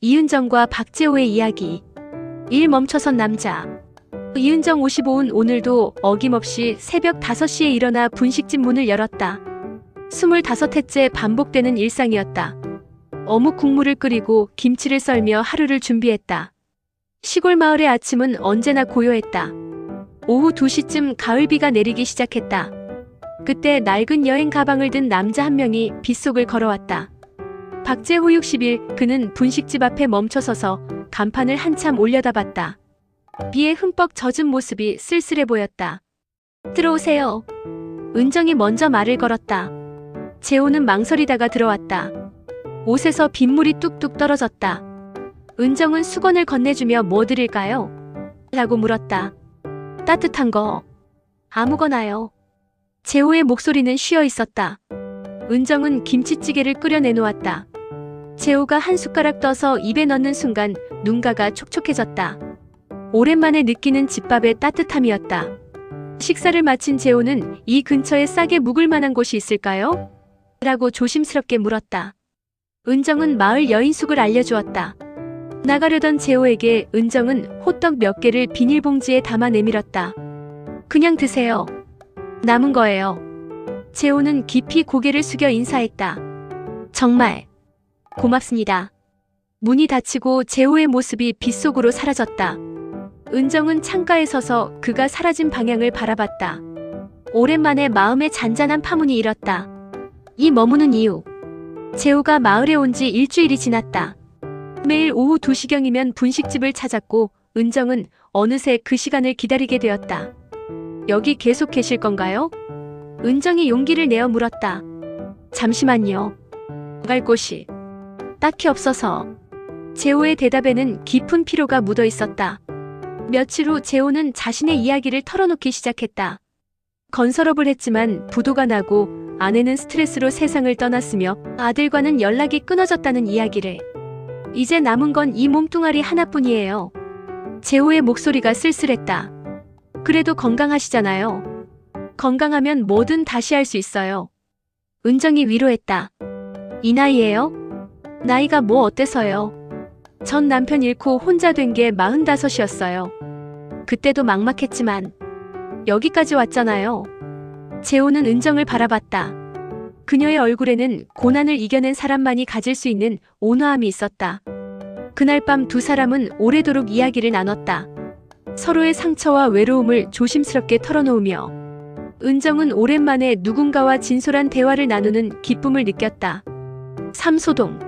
이은정과 박재호의 이야기. 일 멈춰선 남자. 이은정 55은 오늘도 어김없이 새벽 5시에 일어나 분식집 문을 열었다. 25회째 반복되는 일상이었다. 어묵 국물을 끓이고 김치를 썰며 하루를 준비했다. 시골 마을의 아침은 언제나 고요했다. 오후 2시쯤 가을비가 내리기 시작했다. 그때 낡은 여행 가방을 든 남자 한 명이 빗속을 걸어왔다. 박재호 61, 그는 분식집 앞에 멈춰서서 간판을 한참 올려다봤다. 비에 흠뻑 젖은 모습이 쓸쓸해 보였다. 들어오세요. 은정이 먼저 말을 걸었다. 재호는 망설이다가 들어왔다. 옷에서 빗물이 뚝뚝 떨어졌다. 은정은 수건을 건네주며 뭐 드릴까요? 라고 물었다. 따뜻한 거. 아무거나요. 재호의 목소리는 쉬어 있었다. 은정은 김치찌개를 끓여 내놓았다. 재호가 한 숟가락 떠서 입에 넣는 순간 눈가가 촉촉해졌다. 오랜만에 느끼는 집밥의 따뜻함이었다. 식사를 마친 재호는 이 근처에 싸게 묵을 만한 곳이 있을까요? 라고 조심스럽게 물었다. 은정은 마을 여인숙을 알려주었다. 나가려던 재호에게 은정은 호떡 몇 개를 비닐봉지에 담아 내밀었다. 그냥 드세요. 남은 거예요. 재호는 깊이 고개를 숙여 인사했다. 정말 고맙습니다. 문이 닫히고 재호의 모습이 빗속으로 사라졌다. 은정은 창가에 서서 그가 사라진 방향을 바라봤다. 오랜만에 마음에 잔잔한 파문이 일었다. 이 머무는 이유. 재호가 마을에 온 지 일주일이 지났다. 매일 오후 2시경이면 분식집을 찾았고 은정은 어느새 그 시간을 기다리게 되었다. 여기 계속 계실 건가요? 은정이 용기를 내어 물었다. 잠시만요. 갈 곳이 딱히 없어서. 재호의 대답에는 깊은 피로가 묻어 있었다. 며칠 후 재호는 자신의 이야기를 털어놓기 시작했다. 건설업을 했지만 부도가 나고 아내는 스트레스로 세상을 떠났으며 아들과는 연락이 끊어졌다는 이야기를. 이제 남은 건 이 몸뚱아리 하나뿐이에요. 재호의 목소리가 쓸쓸했다. 그래도 건강하시잖아요. 건강하면 뭐든 다시 할 수 있어요. 은정이 위로했다. 이 나이에요? 나이가 뭐 어때서요? 전 남편 잃고 혼자 된 게 45이었어요. 그때도 막막했지만 여기까지 왔잖아요. 재호는 은정을 바라봤다. 그녀의 얼굴에는 고난을 이겨낸 사람만이 가질 수 있는 온화함이 있었다. 그날 밤 두 사람은 오래도록 이야기를 나눴다. 서로의 상처와 외로움을 조심스럽게 털어놓으며 은정은 오랜만에 누군가와 진솔한 대화를 나누는 기쁨을 느꼈다. 삼소동.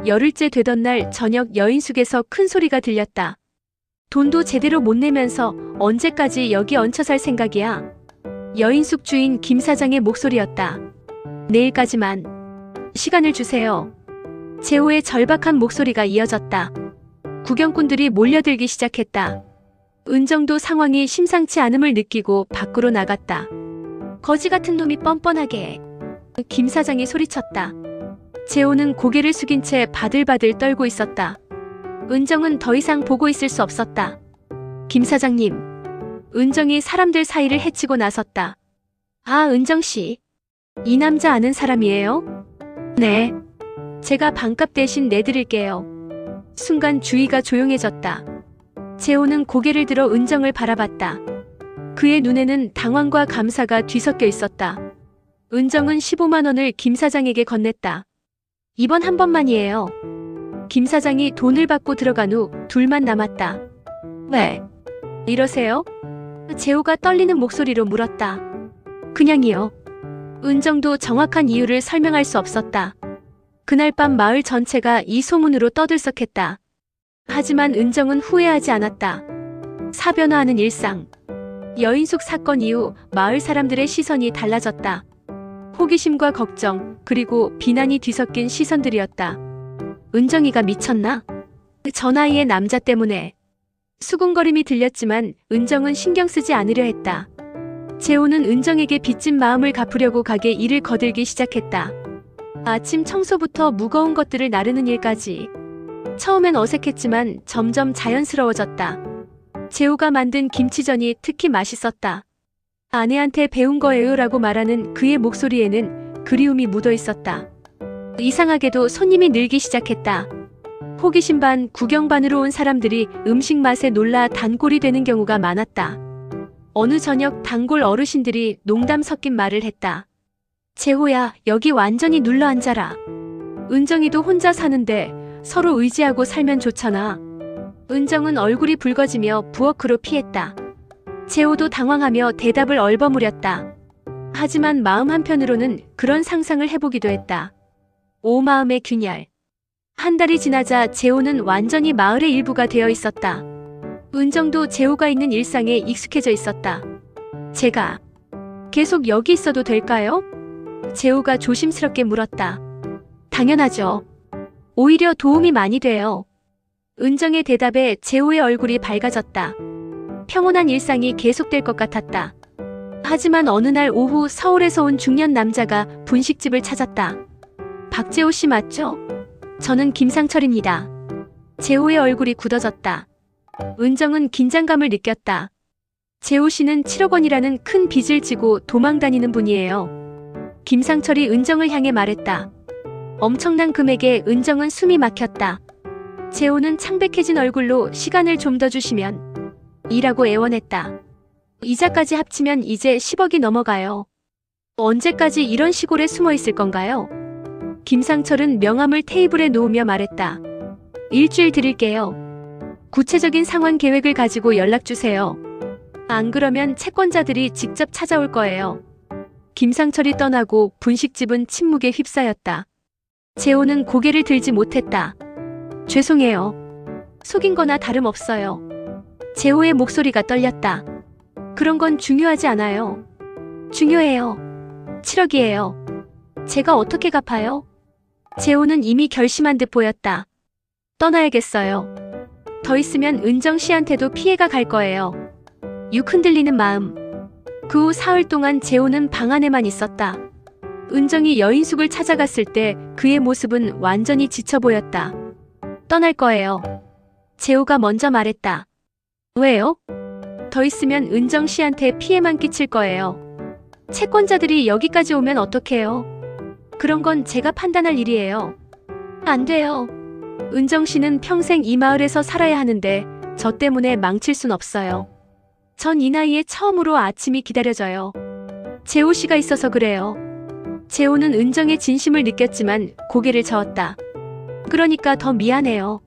열흘째 되던 날 저녁 여인숙에서 큰 소리가 들렸다. 돈도 제대로 못 내면서 언제까지 여기 얹혀 살 생각이야? 여인숙 주인 김 사장의 목소리였다. 내일까지만 시간을 주세요. 재호의 절박한 목소리가 이어졌다. 구경꾼들이 몰려들기 시작했다. 은정도 상황이 심상치 않음을 느끼고 밖으로 나갔다. 거지 같은 놈이 뻔뻔하게. 김 사장이 소리쳤다. 재호는 고개를 숙인 채 바들바들 떨고 있었다. 은정은 더 이상 보고 있을 수 없었다. 김 사장님. 은정이 사람들 사이를 헤치고 나섰다. 아, 은정씨. 이 남자 아는 사람이에요? 네. 제가 반값 대신 내드릴게요. 순간 주위가 조용해졌다. 재호는 고개를 들어 은정을 바라봤다. 그의 눈에는 당황과 감사가 뒤섞여 있었다. 은정은 15만 원을 김 사장에게 건넸다. 이번 한 번만이에요. 김 사장이 돈을 받고 들어간 후 둘만 남았다. 왜? 이러세요? 재호가 떨리는 목소리로 물었다. 그냥이요. 은정도 정확한 이유를 설명할 수 없었다. 그날 밤 마을 전체가 이 소문으로 떠들썩했다. 하지만 은정은 후회하지 않았다. 사변화하는 일상. 여인숙 사건 이후 마을 사람들의 시선이 달라졌다. 호기심과 걱정, 그리고 비난이 뒤섞인 시선들이었다. 은정이가 미쳤나? 저 나이의 남자 때문에. 수군거림이 들렸지만 은정은 신경 쓰지 않으려 했다. 재호는 은정에게 빚진 마음을 갚으려고 가게 일을 거들기 시작했다. 아침 청소부터 무거운 것들을 나르는 일까지. 처음엔 어색했지만 점점 자연스러워졌다. 재호가 만든 김치전이 특히 맛있었다. 아내한테 배운 거예요 라고 말하는 그의 목소리에는 그리움이 묻어 있었다. 이상하게도 손님이 늘기 시작했다. 호기심 반 구경 반으로 온 사람들이 음식 맛에 놀라 단골이 되는 경우가 많았다. 어느 저녁 단골 어르신들이 농담 섞인 말을 했다. 재호야, 여기 완전히 눌러 앉아라. 은정이도 혼자 사는데 서로 의지하고 살면 좋잖아. 은정은 얼굴이 붉어지며 부엌으로 피했다. 재호도 당황하며 대답을 얼버무렸다. 하지만 마음 한편으로는 그런 상상을 해보기도 했다. 마음의 균열. 한 달이 지나자 재호는 완전히 마을의 일부가 되어 있었다. 은정도 재호가 있는 일상에 익숙해져 있었다. 제가 계속 여기 있어도 될까요? 재호가 조심스럽게 물었다. 당연하죠. 오히려 도움이 많이 돼요. 은정의 대답에 재호의 얼굴이 밝아졌다. 평온한 일상이 계속될 것 같았다. 하지만 어느 날 오후 서울에서 온 중년 남자가 분식집을 찾았다. 박재호 씨 맞죠? 저는 김상철입니다. 재호의 얼굴이 굳어졌다. 은정은 긴장감을 느꼈다. 재호 씨는 7억 원이라는 큰 빚을 지고 도망 다니는 분이에요. 김상철이 은정을 향해 말했다. 엄청난 금액에 은정은 숨이 막혔다. 재호는 창백해진 얼굴로 시간을 좀 더 주시면 이라고 애원했다. 이자까지 합치면 이제 10억이 넘어가요. 언제까지 이런 시골에 숨어 있을 건가요? 김상철은 명함을 테이블에 놓으며 말했다. 일주일 드릴게요. 구체적인 상환 계획을 가지고 연락주세요. 안 그러면 채권자들이 직접 찾아올 거예요. 김상철이 떠나고 분식집은 침묵에 휩싸였다. 재호는 고개를 들지 못했다. 죄송해요. 속인 거나 다름없어요. 재호의 목소리가 떨렸다. 그런 건 중요하지 않아요. 중요해요. 7억이에요. 제가 어떻게 갚아요? 재호는 이미 결심한 듯 보였다. 떠나야겠어요. 더 있으면 은정 씨한테도 피해가 갈 거예요. 육 흔들리는 마음. 그 후 사흘 동안 재호는 방 안에만 있었다. 은정이 여인숙을 찾아갔을 때 그의 모습은 완전히 지쳐 보였다. 떠날 거예요. 재호가 먼저 말했다. 왜요? 더 있으면 은정 씨한테 피해만 끼칠 거예요. 채권자들이 여기까지 오면 어떡해요? 그런 건 제가 판단할 일이에요. 안 돼요. 은정 씨는 평생 이 마을에서 살아야 하는데 저 때문에 망칠 순 없어요. 전 이 나이에 처음으로 아침이 기다려져요. 재호 씨가 있어서 그래요. 재호는 은정의 진심을 느꼈지만 고개를 저었다. 그러니까 더 미안해요.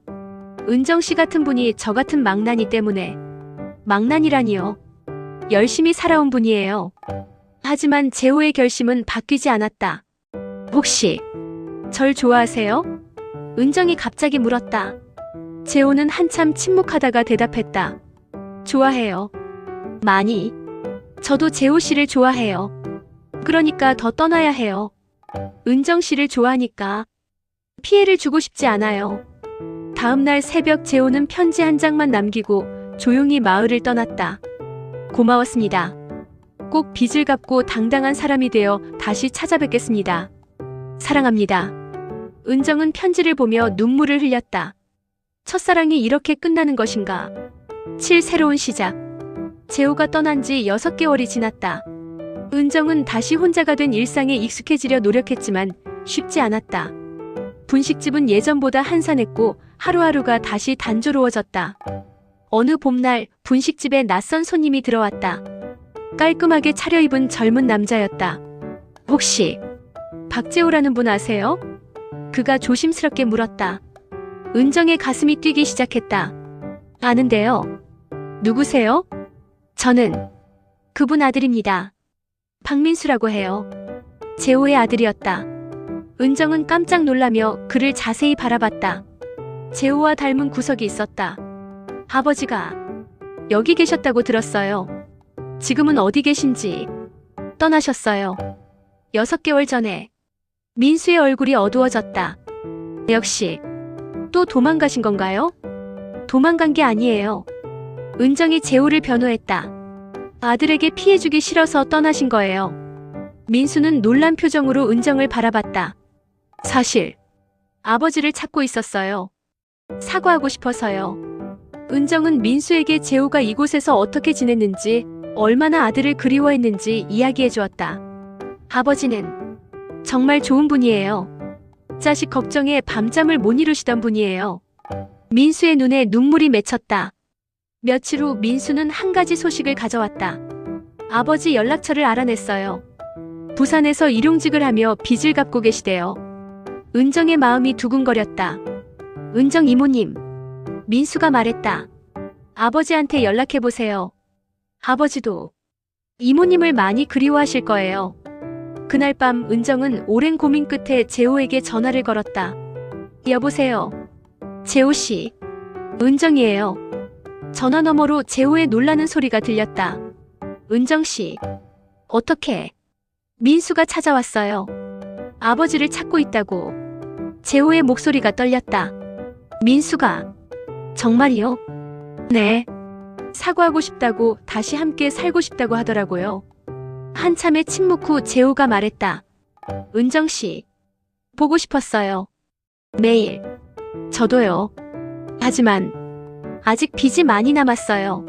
은정 씨 같은 분이 저 같은 망나니 때문에. 망나니라니요. 열심히 살아온 분이에요. 하지만 재호의 결심은 바뀌지 않았다. 혹시 절 좋아하세요? 은정이 갑자기 물었다. 재호는 한참 침묵하다가 대답했다. 좋아해요. 많이. 저도 재호 씨를 좋아해요. 그러니까 더 떠나야 해요. 은정 씨를 좋아하니까. 피해를 주고 싶지 않아요. 다음날 새벽 재호는 편지 한 장만 남기고 조용히 마을을 떠났다. 고마웠습니다. 꼭 빚을 갚고 당당한 사람이 되어 다시 찾아뵙겠습니다. 사랑합니다. 은정은 편지를 보며 눈물을 흘렸다. 첫사랑이 이렇게 끝나는 것인가? 7 새로운 시작. 재호가 떠난 지 6개월이 지났다. 은정은 다시 혼자가 된 일상에 익숙해지려 노력했지만 쉽지 않았다. 분식집은 예전보다 한산했고 하루하루가 다시 단조로워졌다. 어느 봄날 분식집에 낯선 손님이 들어왔다. 깔끔하게 차려입은 젊은 남자였다. 혹시 박재호라는 분 아세요? 그가 조심스럽게 물었다. 은정의 가슴이 뛰기 시작했다. 아는데요. 누구세요? 저는 그분 아들입니다. 박민수라고 해요. 재호의 아들이었다. 은정은 깜짝 놀라며 그를 자세히 바라봤다. 재호와 닮은 구석이 있었다. 아버지가 여기 계셨다고 들었어요. 지금은 어디 계신지. 떠나셨어요. 6개월 전에. 민수의 얼굴이 어두워졌다. 역시 또 도망가신 건가요? 도망간 게 아니에요. 은정이 재호를 변호했다. 아들에게 피해주기 싫어서 떠나신 거예요. 민수는 놀란 표정으로 은정을 바라봤다. 사실 아버지를 찾고 있었어요. 사과하고 싶어서요. 은정은 민수에게 재호가 이곳에서 어떻게 지냈는지, 얼마나 아들을 그리워했는지 이야기해 주었다. 아버지는 정말 좋은 분이에요. 자식 걱정에 밤잠을 못 이루시던 분이에요. 민수의 눈에 눈물이 맺혔다. 며칠 후 민수는 한 가지 소식을 가져왔다. 아버지 연락처를 알아냈어요. 부산에서 일용직을 하며 빚을 갚고 계시대요. 은정의 마음이 두근거렸다. 은정 이모님. 민수가 말했다. 아버지한테 연락해보세요. 아버지도 이모님을 많이 그리워하실 거예요. 그날 밤 은정은 오랜 고민 끝에 재호에게 전화를 걸었다. 여보세요. 재호씨. 은정이에요. 전화 너머로 재호의 놀라는 소리가 들렸다. 은정씨. 어떻게? 민수가 찾아왔어요. 아버지를 찾고 있다고. 재호의 목소리가 떨렸다. 민수가. 정말이요? 네. 사과하고 싶다고, 다시 함께 살고 싶다고 하더라고요. 한참의 침묵 후 재호가 말했다. 은정씨. 보고 싶었어요. 매일. 저도요. 하지만 아직 빚이 많이 남았어요.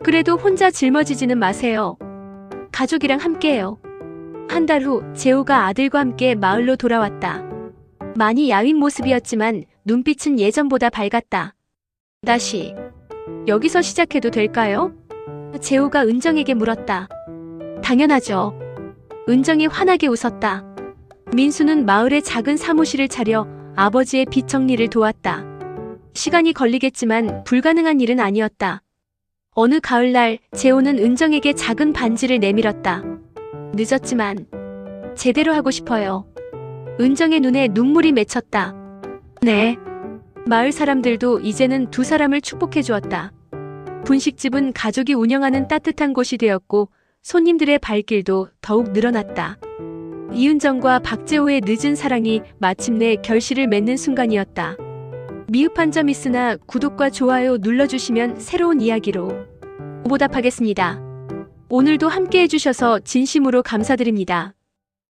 그래도 혼자 짊어지지는 마세요. 가족이랑 함께해요. 한 달 후 재호가 아들과 함께 마을로 돌아왔다. 많이 야윈 모습이었지만 눈빛은 예전보다 밝았다. 다시 여기서 시작해도 될까요? 재호가 은정에게 물었다. 당연하죠. 은정이 환하게 웃었다. 민수는 마을에 작은 사무실을 차려 아버지의 빚 정리를 도왔다. 시간이 걸리겠지만 불가능한 일은 아니었다. 어느 가을날 재호는 은정에게 작은 반지를 내밀었다. 늦었지만 제대로 하고 싶어요. 은정의 눈에 눈물이 맺혔다. 네. 마을 사람들도 이제는 두 사람을 축복해 주었다. 분식집은 가족이 운영하는 따뜻한 곳이 되었고 손님들의 발길도 더욱 늘어났다. 이은정과 박재호의 늦은 사랑이 마침내 결실을 맺는 순간이었다. 미흡한 점 있으나 구독과 좋아요 눌러주시면 새로운 이야기로 보답하겠습니다. 오늘도 함께 해주셔서 진심으로 감사드립니다.